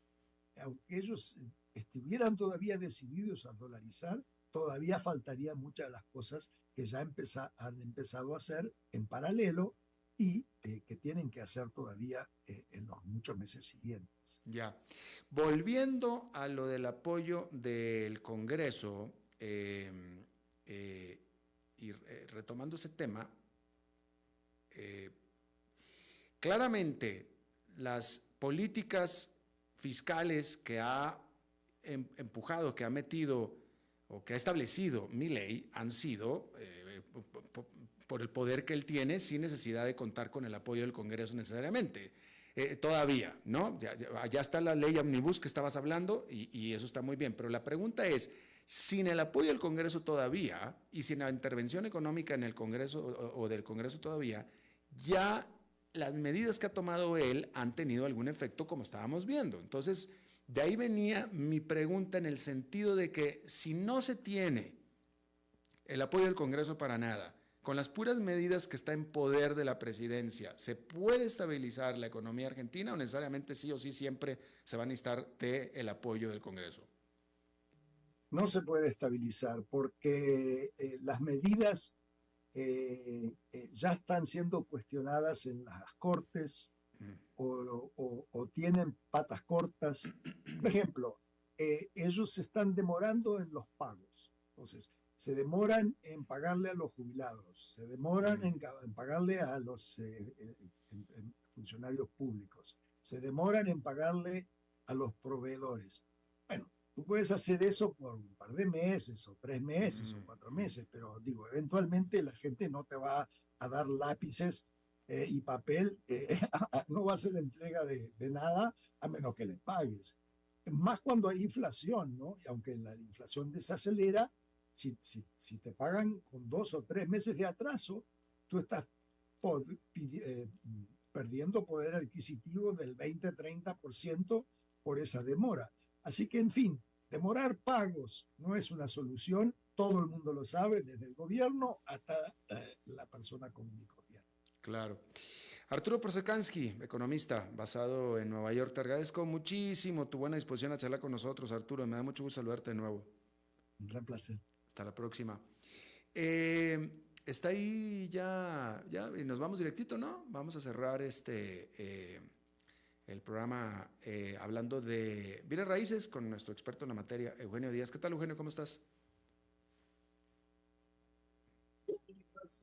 Speaker 5: aunque ellos estuvieran todavía decididos a dolarizar, todavía faltarían muchas de las cosas que ya han empezado a hacer en paralelo y que tienen que hacer todavía en los muchos meses siguientes.
Speaker 4: Ya. Volviendo a lo del apoyo del Congreso, y retomando ese tema, claramente las políticas fiscales que ha empujado, que ha metido o que ha establecido Milei han sido por el poder que él tiene, sin necesidad de contar con el apoyo del Congreso necesariamente. Todavía, ¿no? Ya está la ley Omnibus que estabas hablando y eso está muy bien, pero la pregunta es, sin el apoyo del Congreso todavía y sin la intervención económica en el Congreso o del Congreso todavía, ya las medidas que ha tomado él han tenido algún efecto, como estábamos viendo. Entonces, de ahí venía mi pregunta, en el sentido de que si no se tiene el apoyo del Congreso para nada, con las puras medidas que está en poder de la presidencia, ¿se puede estabilizar la economía argentina o necesariamente sí o sí siempre se va a necesitar el apoyo del Congreso?
Speaker 5: No se puede estabilizar porque las medidas ya están siendo cuestionadas en las cortes o tienen patas cortas. Por ejemplo, ellos se están demorando en los pagos. Entonces, se demoran en pagarle a los jubilados, se demoran en pagarle a los funcionarios públicos, se demoran en pagarle a los proveedores. Bueno, tú puedes hacer eso por un par de meses, o 3 meses, o 4 meses, pero digo, eventualmente la gente no te va a dar lápices y papel, no va a ser entrega de nada a menos que le pagues. Más cuando hay inflación, ¿no? Y aunque la inflación desacelera, si te pagan con 2 o 3 meses de atraso, tú estás perdiendo poder adquisitivo del 20-30% por esa demora. Así que, en fin, demorar pagos no es una solución, todo el mundo lo sabe, desde el gobierno hasta la persona común y corriente.
Speaker 4: Claro. Arturo Prosecansky, economista basado en Nueva York, te agradezco muchísimo tu buena disposición a charlar con nosotros, Arturo, me da mucho gusto saludarte de nuevo.
Speaker 5: Un gran placer.
Speaker 4: Hasta la próxima. Está ahí ya, y nos vamos directito, ¿no? Vamos a cerrar el programa hablando de bienes raíces con nuestro experto en la materia, Eugenio Díaz. ¿Qué tal, Eugenio? ¿Cómo estás?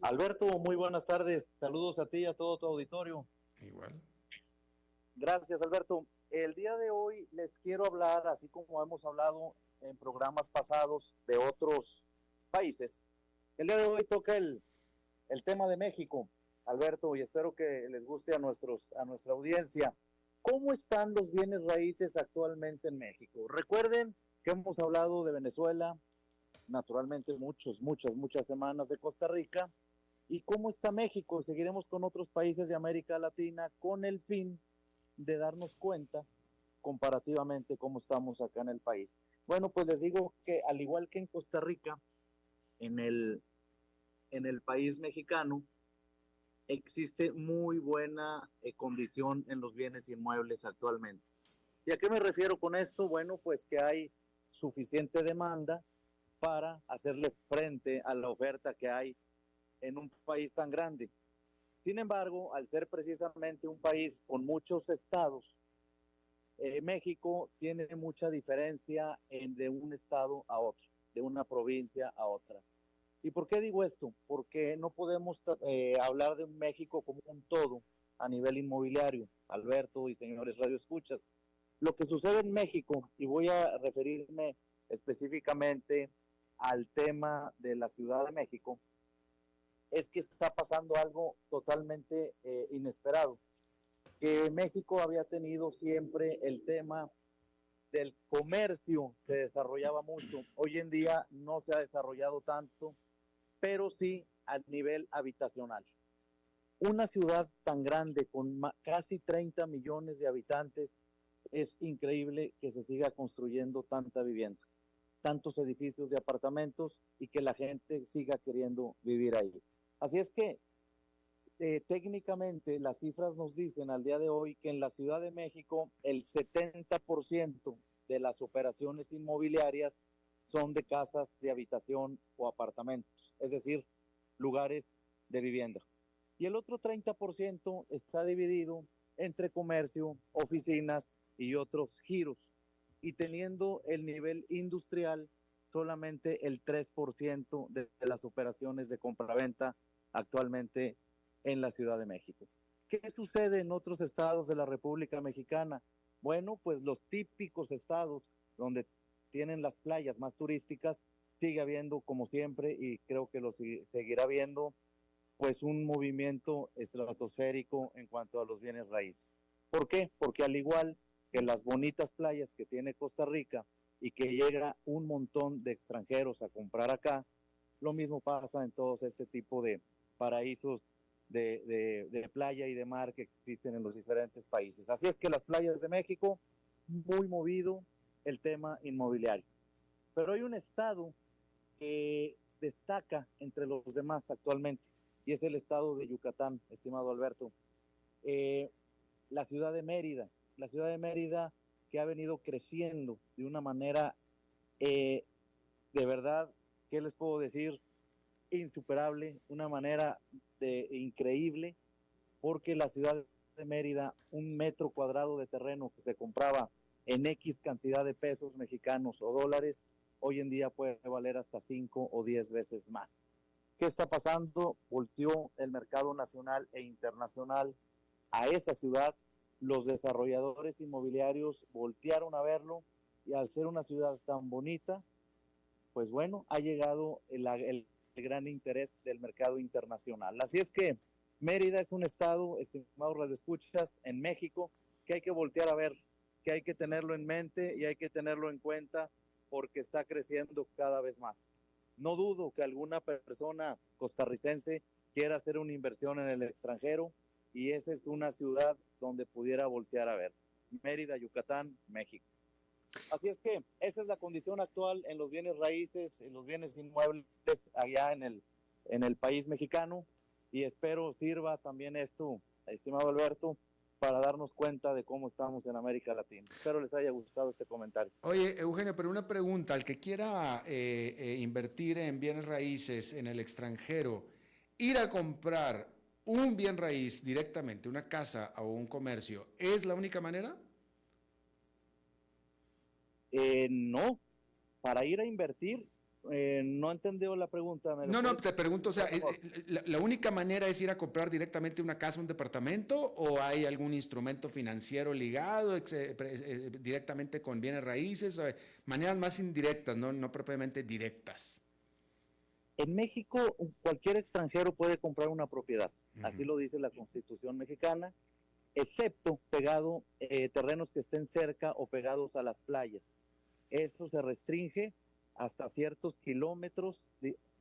Speaker 6: Alberto, muy buenas tardes. Saludos a ti y a todo tu auditorio.
Speaker 4: Igual.
Speaker 6: Gracias, Alberto. El día de hoy les quiero hablar, así como hemos hablado en programas pasados de otros países. El día de hoy toca el tema de México, Alberto, y espero que les guste a nuestra audiencia. ¿Cómo están los bienes raíces actualmente en México? Recuerden que hemos hablado de Venezuela, naturalmente muchas semanas de Costa Rica. ¿Y cómo está México? Seguiremos con otros países de América Latina con el fin de darnos cuenta comparativamente cómo estamos acá en el país. Bueno, pues les digo que al igual que en Costa Rica, en el país mexicano, existe muy buena condición en los bienes inmuebles actualmente. ¿Y a qué me refiero con esto? Bueno, pues que hay suficiente demanda para hacerle frente a la oferta que hay en un país tan grande. Sin embargo, al ser precisamente un país con muchos estados, México tiene mucha diferencia de un estado a otro, de una provincia a otra. ¿Y por qué digo esto? Porque no podemos hablar de México como un todo a nivel inmobiliario, Alberto y señores radioescuchas. Lo que sucede en México, y voy a referirme específicamente al tema de la Ciudad de México, es que está pasando algo totalmente inesperado. Que México había tenido siempre el tema del comercio, se desarrollaba mucho. Hoy en día no se ha desarrollado tanto, pero sí a nivel habitacional. Una ciudad tan grande con casi 30 millones de habitantes, es increíble que se siga construyendo tanta vivienda, tantos edificios de apartamentos y que la gente siga queriendo vivir ahí. Así es que técnicamente las cifras nos dicen al día de hoy que en la Ciudad de México el 70% de las operaciones inmobiliarias son de casas de habitación o apartamentos, es decir, lugares de vivienda. Y el otro 30% está dividido entre comercio, oficinas y otros giros. Y teniendo el nivel industrial solamente el 3% de las operaciones de compraventa actualmente en la Ciudad de México. ¿Qué sucede en otros estados de la República Mexicana? Bueno, pues los típicos estados donde tienen las playas más turísticas, sigue habiendo como siempre, y creo que lo seguirá habiendo, pues un movimiento estratosférico en cuanto a los bienes raíces. ¿Por qué? Porque al igual que las bonitas playas que tiene Costa Rica y que llega un montón de extranjeros a comprar acá, lo mismo pasa en todos ese tipo de paraísos de playa y de mar que existen en los diferentes países. Así es que las playas de México, muy movido el tema inmobiliario. Pero hay un estado que destaca entre los demás actualmente, y es el estado de Yucatán, estimado Alberto. La ciudad de Mérida que ha venido creciendo de una manera, de verdad, ¿qué les puedo decir? Insuperable, una manera increíble, porque la ciudad de Mérida, un metro cuadrado de terreno que se compraba en X cantidad de pesos mexicanos o dólares, hoy en día puede valer hasta 5 o 10 veces más. ¿Qué está pasando? Volteó el mercado nacional e internacional a esa ciudad. Los desarrolladores inmobiliarios voltearon a verlo, y al ser una ciudad tan bonita, pues bueno, ha llegado el gran interés del mercado internacional. Así es que Mérida es un estado, estimados radioescuchas, en México, que hay que voltear a ver, que hay que tenerlo en mente y hay que tenerlo en cuenta, porque está creciendo cada vez más. No dudo que alguna persona costarricense quiera hacer una inversión en el extranjero, y esa es una ciudad donde pudiera voltear a ver. Mérida, Yucatán, México. Así es que esa es la condición actual en los bienes raíces, en los bienes inmuebles allá en el país mexicano, y espero sirva también esto, estimado Alberto, para darnos cuenta de cómo estamos en América Latina. Espero les haya gustado este comentario.
Speaker 4: Oye, Eugenio, pero una pregunta, al que quiera invertir en bienes raíces en el extranjero, ir a comprar un bien raíz directamente, una casa o un comercio, ¿es la única manera?
Speaker 6: No, para ir a invertir No entendió la pregunta.
Speaker 4: No, te pregunto, o sea, ¿la única manera es ir a comprar directamente una casa, un departamento, o hay algún instrumento financiero ligado directamente con bienes raíces? O maneras más indirectas, no propiamente directas.
Speaker 6: En México, cualquier extranjero puede comprar una propiedad, así lo dice la Constitución mexicana, excepto terrenos que estén cerca o pegados a las playas. Esto se restringe hasta ciertos kilómetros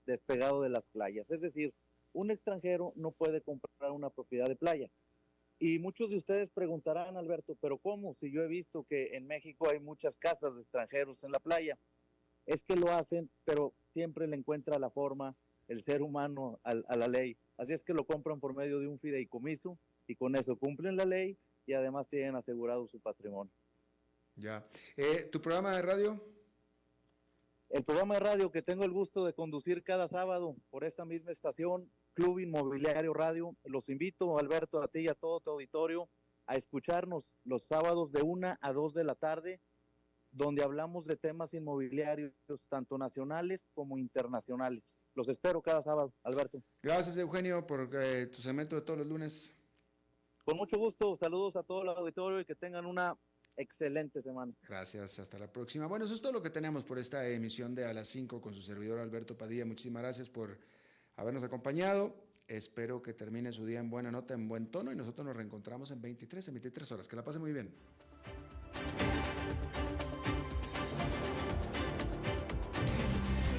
Speaker 6: despegado de las playas. Es decir, un extranjero no puede comprar una propiedad de playa. Y muchos de ustedes preguntarán, Alberto, ¿pero cómo? Si yo he visto que en México hay muchas casas de extranjeros en la playa. Es que lo hacen, pero siempre le encuentra la forma el ser humano a la ley. Así es que lo compran por medio de un fideicomiso y con eso cumplen la ley y además tienen asegurado su patrimonio.
Speaker 4: Ya. ¿Tu programa de radio?
Speaker 6: El programa de radio que tengo el gusto de conducir cada sábado por esta misma estación, Club Inmobiliario Radio. Los invito, Alberto, a ti y a todo tu auditorio a escucharnos los sábados de 1 a 2 de la tarde, donde hablamos de temas inmobiliarios, tanto nacionales como internacionales. Los espero cada sábado, Alberto.
Speaker 4: Gracias, Eugenio, por tu segmento de todos los lunes.
Speaker 6: Con mucho gusto, saludos a todo el auditorio y que tengan una excelente semana.
Speaker 4: Gracias, hasta la próxima. Bueno, eso es todo lo que tenemos por esta emisión de A las 5 con su servidor Alberto Padilla. Muchísimas gracias por habernos acompañado. Espero que termine su día en buena nota, en buen tono, y nosotros nos reencontramos en 23 horas. Que la pase muy bien.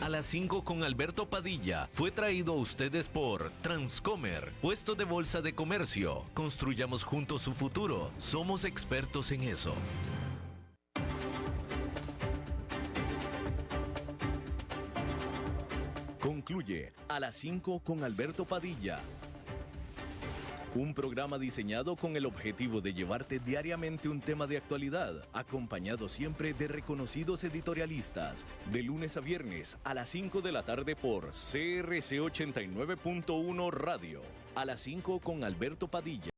Speaker 3: A las 5 con Alberto Padilla fue traído a ustedes por Transcomer, puesto de bolsa de comercio. Construyamos juntos su futuro. Somos expertos en eso. Concluye A las 5 con Alberto Padilla. Un programa diseñado con el objetivo de llevarte diariamente un tema de actualidad, acompañado siempre de reconocidos editorialistas, de lunes a viernes a las 5 de la tarde por CRC 89.1 Radio. A las 5 con Alberto Padilla.